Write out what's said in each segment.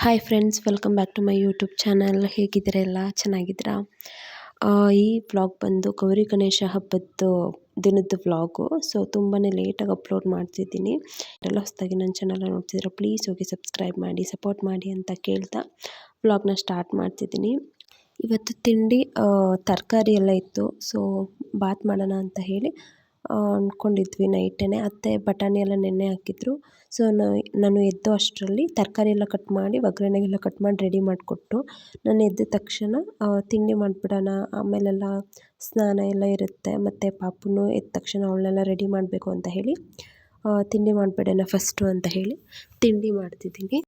Hi friends, welcome back to my YouTube channel. ಹೇಗಿದ್ದೀರಾ? ಎಲ್ಲ ಚೆನ್ನಾಗಿದ್ದೀರಾ? ಈ ವ್ಲಾಗ್ ಬಂದು ಗೌರಿ ಗಣೇಶ ಹಬ್ಬದ ದಿನದ ವ್ಲಾಗು. ಸೊ ತುಂಬಾ ಲೇಟಾಗಿ ಅಪ್ಲೋಡ್ ಮಾಡ್ತಿದ್ದೀನಿ. ಎಲ್ಲ ಹೊಸದಾಗಿ ನನ್ನ ಚಾನಲ್ನ ನೋಡ್ತಿದ್ದೀರಾ, ಪ್ಲೀಸ್ ಹೋಗಿ ಸಬ್ಸ್ಕ್ರೈಬ್ ಮಾಡಿ, ಸಪೋರ್ಟ್ ಮಾಡಿ ಅಂತ ಕೇಳ್ತಾ ವ್ಲಾಗ್ನ ಸ್ಟಾರ್ಟ್ ಮಾಡ್ತಿದ್ದೀನಿ. ಇವತ್ತು ತಿಂಡಿ ತರಕಾರಿ ಎಲ್ಲ ಇತ್ತು. ಸೊ ಬಾತ್ ಮಾಡೋಣ ಅಂತ ಹೇಳಿ ಅಂದ್ಕೊಂಡಿದ್ವಿ. ನೈಟೇ ಅತ್ತೆ ಬಟಾಣಿ ಎಲ್ಲ ನೆನೆ ಹಾಕಿದ್ರು. ಸೊ ನಾನು ಎದ್ದೋ ಅಷ್ಟರಲ್ಲಿ ತರಕಾರಿ ಎಲ್ಲ ಕಟ್ ಮಾಡಿ ಒಗ್ಗರಣೆಗೆಲ್ಲ ಕಟ್ ಮಾಡಿ ರೆಡಿ ಮಾಡಿಕೊಟ್ಟು, ನಾನು ಎದ್ದ ತಕ್ಷಣ ತಿಂಡಿ ಮಾಡಿಬಿಡೋಣ, ಆಮೇಲೆಲ್ಲ ಸ್ನಾನ ಎಲ್ಲ ಇರುತ್ತೆ, ಮತ್ತು ಪಾಪುನು ಎದ್ದ ತಕ್ಷಣ ಅವಳನ್ನೆಲ್ಲ ರೆಡಿ ಮಾಡಬೇಕು ಅಂತ ಹೇಳಿ ತಿಂಡಿ ಮಾಡಿಬಿಡೋಣ ಫಸ್ಟು ಅಂತ ಹೇಳಿ ತಿಂಡಿ ಮಾಡ್ತಿದ್ದೀನಿ.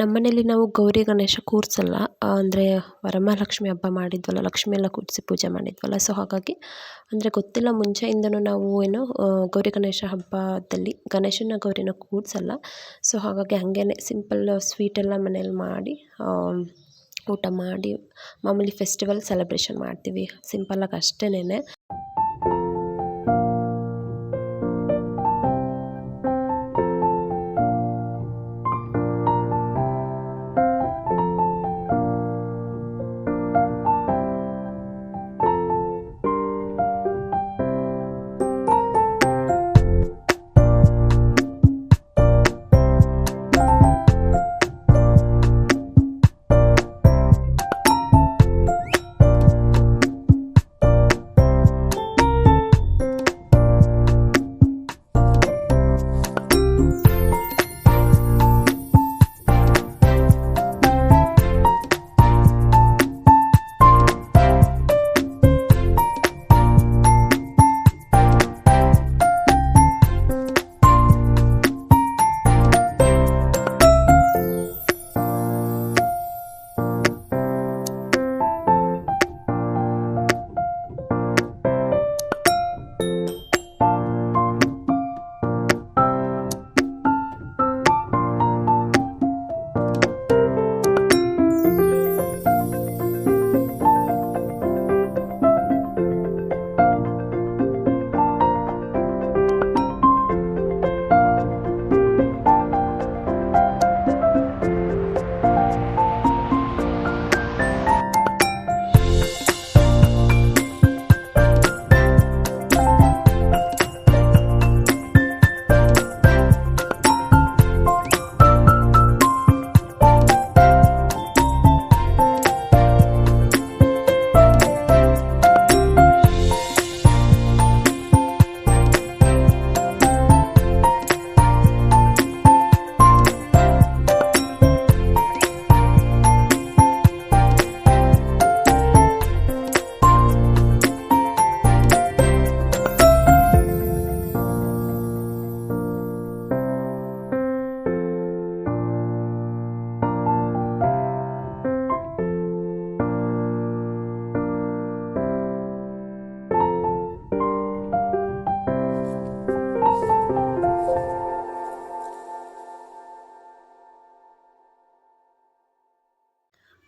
ನಮ್ಮನೇಲಿ ನಾವು ಗೌರಿ ಗಣೇಶ ಕೂರಿಸಲ್ಲ, ಅಂದರೆ ವರಮಹಾಲಕ್ಷ್ಮಿ ಹಬ್ಬ ಮಾಡಿದ್ವಲ್ಲ, ಲಕ್ಷ್ಮಿ ಎಲ್ಲ ಕೂರಿಸಿ ಪೂಜೆ ಮಾಡಿದ್ವಲ್ಲ. ಸೊ ಹಾಗಾಗಿ ಅಂದರೆ ಗೊತ್ತಿಲ್ಲ, ಮುಂಚೆಯಿಂದನೂ ನಾವು ಗೌರಿ ಗಣೇಶ ಹಬ್ಬದಲ್ಲಿ ಗಣೇಶನ ಗೌರಿನ ಕೂರಿಸಲ್ಲ. ಸೊ ಹಾಗಾಗಿ ಹಾಗೇ ಸಿಂಪಲ್ ಸ್ವೀಟೆಲ್ಲ ಮನೇಲಿ ಮಾಡಿ ಊಟ ಮಾಡಿ ಮಾಮೂಲಿ ಫೆಸ್ಟಿವಲ್ ಸೆಲೆಬ್ರೇಷನ್ ಮಾಡ್ತೀವಿ, ಸಿಂಪಲ್ಲಾಗಿ ಅಷ್ಟೇನೆ.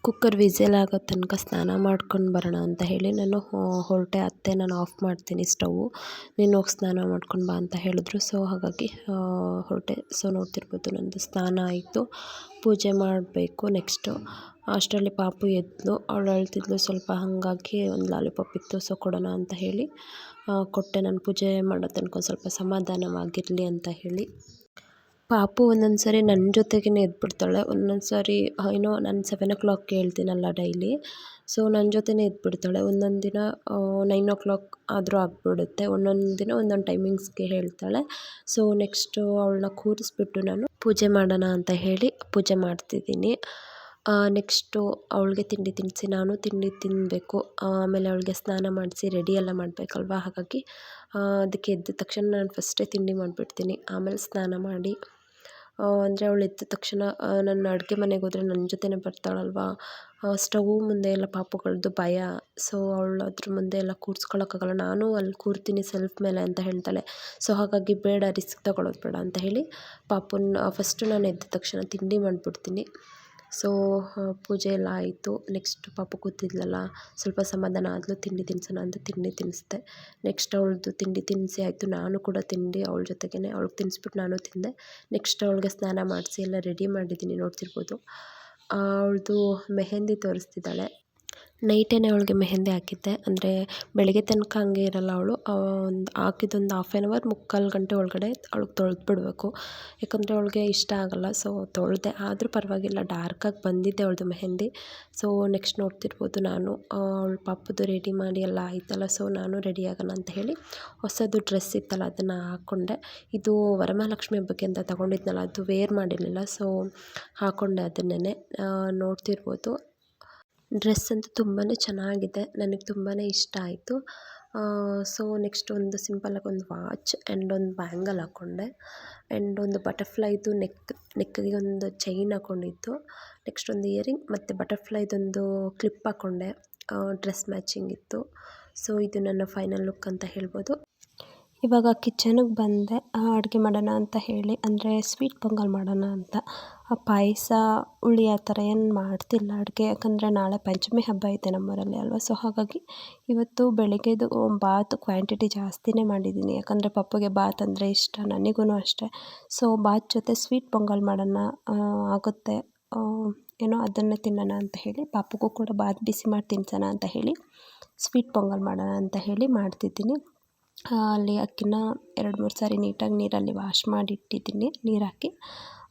ಕುಕ್ಕರ್ ವಿಸಿಲ್ ಆಗೋ ತನಕ ಸ್ನಾನ ಮಾಡ್ಕೊಂಡು ಬರೋಣ ಅಂತ ಹೇಳಿ ನಾನು ಹೊರಟೆ. ಅತ್ತೆ ನಾನು ಆಫ್ ಮಾಡ್ತೀನಿ ಸ್ಟವ್ವು, ನೀನು ಹೋಗಿ ಸ್ನಾನ ಮಾಡ್ಕೊಂಡು ಬಾ ಅಂತ ಹೇಳಿದ್ರು. ಸೊ ಹಾಗಾಗಿ ಹೊರಟೆ. ಸೊ ನೋಡ್ತಿರ್ಬೋದು, ನಂದು ಸ್ನಾನ ಆಯಿತು, ಪೂಜೆ ಮಾಡಬೇಕು ನೆಕ್ಸ್ಟು. ಅಷ್ಟರಲ್ಲಿ ಪಾಪು ಎದ್ಲು, ಅವಳು ಅಳ್ತಿದ್ಲು ಸ್ವಲ್ಪ, ಹಾಗಾಗಿ ಒಂದು ಲಾಲಿಪಾಪ್ ಇತ್ತು, ಸೊ ಕೊಡೋಣ ಅಂತ ಹೇಳಿ ಕೊಟ್ಟೆ. ನಾನು ಪೂಜೆ ಮಾಡೋ ತನಕ ಸ್ವಲ್ಪ ಸಮಾಧಾನವಾಗಿರಲಿ ಅಂತ ಹೇಳಿ. ಪಾಪು ಒಂದೊಂದು ಸಾರಿ ನನ್ನ ಜೊತೆಗೇ ಎದ್ಬಿಡ್ತಾಳೆ, ಒಂದೊಂದು ಸಾರಿ ಏನೋ ನಾನು 7 o'clock ಹೇಳ್ತೀನಲ್ಲ ಡೈಲಿ, ಸೊ ನನ್ನ ಜೊತೆನೇ ಎದ್ಬಿಡ್ತಾಳೆ. ಒಂದೊಂದು ದಿನ 9 o'clock ಆದರೂ ಆಗಿಬಿಡುತ್ತೆ, ಒಂದೊಂದು ದಿನ ಒಂದೊಂದು ಟೈಮಿಂಗ್ಸ್ಗೆ ಹೇಳ್ತಾಳೆ. ಸೊ ನೆಕ್ಸ್ಟು ಅವಳನ್ನ ಕೂರಿಸ್ಬಿಟ್ಟು ನಾನು ಪೂಜೆ ಮಾಡೋಣ ಅಂತ ಹೇಳಿ ಪೂಜೆ ಮಾಡ್ತಿದ್ದೀನಿ. ನೆಕ್ಸ್ಟು ಅವಳಿಗೆ ತಿಂಡಿ ತಿನ್ನಿಸಿ ನಾನು ತಿಂಡಿ ತಿನ್ನಬೇಕು, ಆಮೇಲೆ ಅವಳಿಗೆ ಸ್ನಾನ ಮಾಡಿಸಿ ರೆಡಿ ಎಲ್ಲ ಮಾಡಬೇಕಲ್ವ. ಹಾಗಾಗಿ ಅದಕ್ಕೆ ಎದ್ದ ತಕ್ಷಣ ನಾನು ಫಸ್ಟೇ ತಿಂಡಿ ಮಾಡಿಬಿಡ್ತೀನಿ, ಆಮೇಲೆ ಸ್ನಾನ ಮಾಡಿ. ಅಂದರೆ ಅವಳು ಎದ್ದ ತಕ್ಷಣ ನನ್ನ ಅಡುಗೆ ಮನೆಗೆ ಹೋದರೆ ನನ್ನ ಜೊತೆನೇ ಬರ್ತಾಳಲ್ವ, ಸ್ಟವ್ ಮುಂದೆ ಎಲ್ಲ ಪಾಪುಗಳದ್ದು ಭಯ. ಸೊ ಅವಳು ಅದ್ರ ಮುಂದೆ ಎಲ್ಲ ಕೂರಿಸ್ಕೊಳ್ಳೋಕ್ಕಾಗಲ್ಲ, ನಾನು ಅಲ್ಲಿ ಕೂರ್ತೀನಿ ಸೆಲ್ಫ್ ಮೇಲೆ ಅಂತ ಹೇಳ್ತಾಳೆ. ಸೊ ಹಾಗಾಗಿ ಬೇಡ, ರಿಸ್ಕ್ ತಗೊಳ್ಳೋದು ಬೇಡ ಅಂತ ಹೇಳಿ ಪಾಪುನ ಫಸ್ಟು ನಾನು ಎದ್ದ ತಕ್ಷಣ ತಿಂಡಿ ಮಾಡಿಬಿಡ್ತೀನಿ. ಸೊ ಪೂಜೆ ಎಲ್ಲ ಆಯಿತು. ನೆಕ್ಸ್ಟ್ ಪಾಪು ಕೂತಿದ್ಲಲ್ಲ, ಸ್ವಲ್ಪ ಸಮಾಧಾನ ಆದಳು, ತಿಂಡಿ ತಿನ್ನಿಸೋಣ ಅಂತ ತಿಂಡಿ ತಿನ್ನಿಸ್ದೆ. ನೆಕ್ಸ್ಟ್ ಅವಳದು ತಿಂಡಿ ತಿನ್ನಿಸಿ ಆಯಿತು, ನಾನು ಕೂಡ ತಿಂಡಿ ಅವಳ ಜೊತೆಗೇ ಅವಳಿಗೆ ತಿನ್ನಿಸ್ಬಿಟ್ಟು ನಾನು ತಿಂದೆ. ನೆಕ್ಸ್ಟ್ ಅವಳಿಗೆ ಸ್ನಾನ ಮಾಡಿಸಿ ಎಲ್ಲ ರೆಡಿ ಮಾಡಿದ್ದೀನಿ, ನೋಡ್ತಿರ್ಬೋದು. ಅವಳದು ಮೆಹಂದಿ ತೋರಿಸ್ತಿದ್ದಾಳೆ. ನೈಟೇ ಅವಳಿಗೆ ಮೆಹಂದಿ ಹಾಕಿದ್ದೆ. ಅಂದರೆ ಬೆಳಗ್ಗೆ ತನಕ ಹಂಗೆ ಇರಲ್ಲ ಅವಳು. ಒಂದು ಹಾಕಿದ್ದೊಂದು ಹಾಫ್ ಆನ್ ಅವರ್ ಮುಕ್ಕಾಲು ಗಂಟೆ ಒಳಗಡೆ ಅವಳಿಗೆ ತೊಳೆದು ಬಿಡಬೇಕು. ಯಾಕಂದರೆ ಅವಳಿಗೆ ಇಷ್ಟ ಆಗಲ್ಲ. ಸೊ ತೊಳೆದೆ, ಆದರೂ ಪರವಾಗಿಲ್ಲ, ಡಾರ್ಕಾಗಿ ಬಂದಿದ್ದೆ ಅವಳದು ಮೆಹಂದಿ. ಸೊ ನೆಕ್ಸ್ಟ್ ನೋಡ್ತಿರ್ಬೋದು ನಾನು ಅವಳ ಪಾಪದು ರೆಡಿ ಮಾಡಿ ಎಲ್ಲ ಆಯ್ತಲ್ಲ. ಸೊ ನಾನು ರೆಡಿ ಆಗೋಣ ಅಂತ ಹೇಳಿ ಹೊಸದು ಡ್ರೆಸ್ ಇತ್ತಲ್ಲ ಅದನ್ನು ಹಾಕ್ಕೊಂಡೆ. ಇದು ವರಮಹಾಲಕ್ಷ್ಮಿ ಹಬ್ಬಕ್ಕೆ ಅಂತ ತೊಗೊಂಡಿದ್ನಲ್ಲ, ಅದು ವೇರ್ ಮಾಡಿರಲಿಲ್ಲ. ಸೊ ಹಾಕ್ಕೊಂಡೆ ಅದನ್ನೇ. ನೋಡ್ತಿರ್ಬೋದು ಡ್ರೆಸ್ ಅಂತೂ ತುಂಬಾ ಚೆನ್ನಾಗಿದೆ, ನನಗೆ ತುಂಬಾ ಇಷ್ಟ ಆಯಿತು. ಸೊ ನೆಕ್ಸ್ಟ್ ಒಂದು ಸಿಂಪಲಾಗಿ ಒಂದು ವಾಚ್ ಆ್ಯಂಡ್ ಒಂದು ಬ್ಯಾಂಗಲ್ ಹಾಕ್ಕೊಂಡೆ. ಆ್ಯಂಡ್ ಒಂದು ಬಟರ್ಫ್ಲೈದು ನೆಕ್ಕಿಗೆ ಒಂದು ಚೈನ್ ಹಾಕ್ಕೊಂಡಿದ್ದು. ನೆಕ್ಸ್ಟ್ ಒಂದು ಇಯರಿಂಗ್ ಮತ್ತು ಬಟರ್ಫ್ಲೈದೊಂದು ಕ್ಲಿಪ್ ಹಾಕ್ಕೊಂಡೆ. ಡ್ರೆಸ್ ಮ್ಯಾಚಿಂಗ್ ಇತ್ತು. ಸೊ ಇದು ನನ್ನ ಫೈನಲ್ ಲುಕ್ ಅಂತ ಹೇಳ್ಬೋದು. ಇವಾಗ ಕಿಚನಿಗೆ ಬಂದೆ ಅಡುಗೆ ಮಾಡೋಣ ಅಂತ ಹೇಳಿ, ಅಂದರೆ ಸ್ವೀಟ್ ಪೊಂಗಲ್ ಮಾಡೋಣ ಅಂತ. ಪಾಯಸ ಹುಳಿ ಆ ಥರ ಏನು ಮಾಡ್ತಿಲ್ಲ ಅಡುಗೆ, ಯಾಕಂದರೆ ನಾಳೆ ಪಂಚಮಿ ಹಬ್ಬ ಐತೆ ನಮ್ಮೂರಲ್ಲಿ ಅಲ್ವಾ. ಸೊ ಹಾಗಾಗಿ ಇವತ್ತು ಬೆಳಗ್ಗೆದು ಬಾತ್ ಕ್ವಾಂಟಿಟಿ ಜಾಸ್ತಿನೇ ಮಾಡಿದ್ದೀನಿ, ಯಾಕಂದರೆ ಪಪ್ಪುಗೆ ಬಾತ್ ಅಂದರೆ ಇಷ್ಟ, ನನಗೂ ಅಷ್ಟೇ. ಸೊ ಬಾತ್ ಜೊತೆ ಸ್ವೀಟ್ ಪೊಂಗಲ್ ಮಾಡೋಣ ಆಗುತ್ತೆ ಏನೋ ಅದನ್ನೇ ತಿನ್ನೋಣ ಅಂತ ಹೇಳಿ, ಪಾಪುಗೂ ಕೂಡ ಬಾತ್ ಬಿಸಿ ಮಾಡಿ ತಿನ್ಸೋಣ ಅಂತ ಹೇಳಿ ಸ್ವೀಟ್ ಪೊಂಗಲ್ ಮಾಡೋಣ ಅಂತ ಹೇಳಿ ಮಾಡ್ತಿದ್ದೀನಿ. ಅಲ್ಲಿ ಅಕ್ಕಿನ 2-3 ಸಾರಿ ನೀಟಾಗಿ ನೀರಲ್ಲಿ ವಾಶ್ ಮಾಡಿ ಇಟ್ಟಿದ್ದೀನಿ, ನೀರು ಹಾಕಿ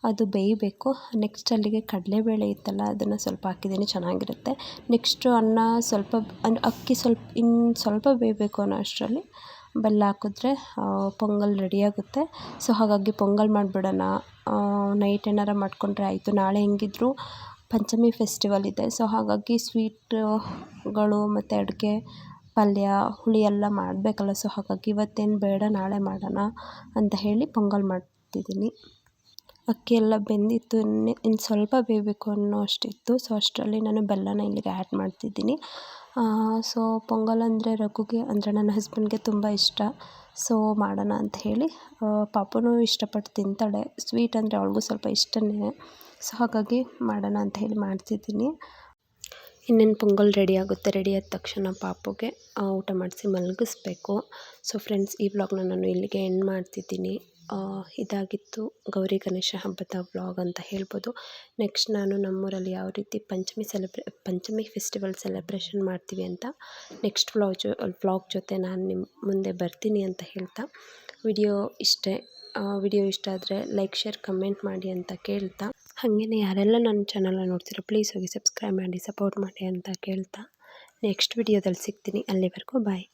ಅದು ಬೇಯಬೇಕು. ನೆಕ್ಸ್ಟ್ ಅಲ್ಲಿಗೆ ಕಡಲೆಬೇಳೆ ಇತ್ತಲ್ಲ ಅದನ್ನು ಸ್ವಲ್ಪ ಹಾಕಿದ್ದೀನಿ, ಚೆನ್ನಾಗಿರುತ್ತೆ. ನೆಕ್ಸ್ಟು ಅನ್ನ ಸ್ವಲ್ಪ ಅಂದರೆ ಅಕ್ಕಿ ಇನ್ನು ಸ್ವಲ್ಪ ಬೇಯಬೇಕು ಅನ್ನೋ ಅಷ್ಟರಲ್ಲಿ ಬೆಲ್ಲ ಹಾಕಿದ್ರೆ ಪೊಂಗಲ್ ರೆಡಿಯಾಗುತ್ತೆ. ಸೊ ಹಾಗಾಗಿ ಪೊಂಗಲ್ ಮಾಡಿಬಿಡೋಣ, ನೈಟ್ ಏನಾರು ಮಾಡಿಕೊಂಡ್ರೆ ಆಯಿತು. ನಾಳೆ ಹೆಂಗಿದ್ರು ಪಂಚಮಿ ಫೆಸ್ಟಿವಲ್ ಇದೆ. ಸೊ ಹಾಗಾಗಿ ಸ್ವೀಟ್ಗಳು ಮತ್ತು ಅಡುಗೆ ಪಲ್ಯ ಹುಳಿ ಎಲ್ಲ ಮಾಡಬೇಕಲ್ಲ. ಸೊ ಹಾಗಾಗಿ ಇವತ್ತೇನು ಬೇಡ, ನಾಳೆ ಮಾಡೋಣ ಅಂತ ಹೇಳಿ ಪೊಂಗಲ್ ಮಾಡ್ತಿದ್ದೀನಿ. ಅಕ್ಕಿ ಎಲ್ಲ ಬೆಂದಿತ್ತು, ಇನ್ನು ಸ್ವಲ್ಪ ಬೇಯಬೇಕು ಅನ್ನೋ ಅಷ್ಟಿತ್ತು. ಸೊ ಅಷ್ಟರಲ್ಲಿ ನಾನು ಬೆಲ್ಲನ ಇಲ್ಲಿಗೆ ಆ್ಯಡ್ ಮಾಡ್ತಿದ್ದೀನಿ. ಸೊ ಪೊಂಗಲ್ ಅಂದರೆ ರಘುಗೆ, ಅಂದರೆ ನನ್ನ ಹಸ್ಬೆಂಡ್ಗೆ ತುಂಬ ಇಷ್ಟ. ಸೊ ಮಾಡೋಣ ಅಂತ ಹೇಳಿ, ಪಾಪನೂ ಇಷ್ಟಪಟ್ಟು ತಿಂತಾಳೆ, ಸ್ವೀಟ್ ಅಂದರೆ ಅವಳಿಗೂ ಸ್ವಲ್ಪ ಇಷ್ಟನೇ. ಸೊ ಹಾಗಾಗಿ ಮಾಡೋಣ ಅಂತ ಹೇಳಿ ಮಾಡ್ತಿದ್ದೀನಿ. ಇನ್ನೇನು ಪೊಂಗಲ್ ರೆಡಿ ಆಗುತ್ತೆ. ರೆಡಿ ಆದ ತಕ್ಷಣ ಪಾಪುಗೆ ಊಟ ಮಾಡಿಸಿ ಮಲಗಿಸ್ಬೇಕು. ಸೊ ಫ್ರೆಂಡ್ಸ್, ಈ ವ್ಲಾಗ್ನ ನಾನು ಇಲ್ಲಿಗೆ ಎಂಡ್ ಮಾಡ್ತಿದ್ದೀನಿ. ಇದಾಗಿತ್ತು ಗೌರಿ ಗಣೇಶ ಹಬ್ಬದ ವ್ಲಾಗ್ ಅಂತ ಹೇಳ್ಬೋದು. ನೆಕ್ಸ್ಟ್ ನಾನು ನಮ್ಮೂರಲ್ಲಿ ಯಾವ ರೀತಿ ಪಂಚಮಿ ಫೆಸ್ಟಿವಲ್ ಸೆಲೆಬ್ರೇಷನ್ ಮಾಡ್ತೀವಿ ಅಂತ ನೆಕ್ಸ್ಟ್ ವ್ಲಾಗ್ ಜೊತೆ ನಾನು ನಿಮ್ಮ ಮುಂದೆ ಬರ್ತೀನಿ ಅಂತ ಹೇಳ್ತಾ, ವಿಡಿಯೋ ಇಷ್ಟ ಆದರೆ ಲೈಕ್, ಶೇರ್, ಕಮೆಂಟ್ ಮಾಡಿ ಅಂತ ಕೇಳ್ತಾ, ಹಾಗೆಯೇ ಯಾರೆಲ್ಲ ನನ್ನ ಚಾನಲ್ನ ನೋಡ್ತೀರೋ ಪ್ಲೀಸ್ ಹೋಗಿ ಸಬ್ಸ್ಕ್ರೈಬ್ ಮಾಡಿ ಸಪೋರ್ಟ್ ಮಾಡಿ ಅಂತ ಕೇಳ್ತಾ, ನೆಕ್ಸ್ಟ್ ವಿಡಿಯೋದಲ್ಲಿ ಸಿಗ್ತೀನಿ. ಅಲ್ಲಿವರೆಗೂ ಬಾಯ್.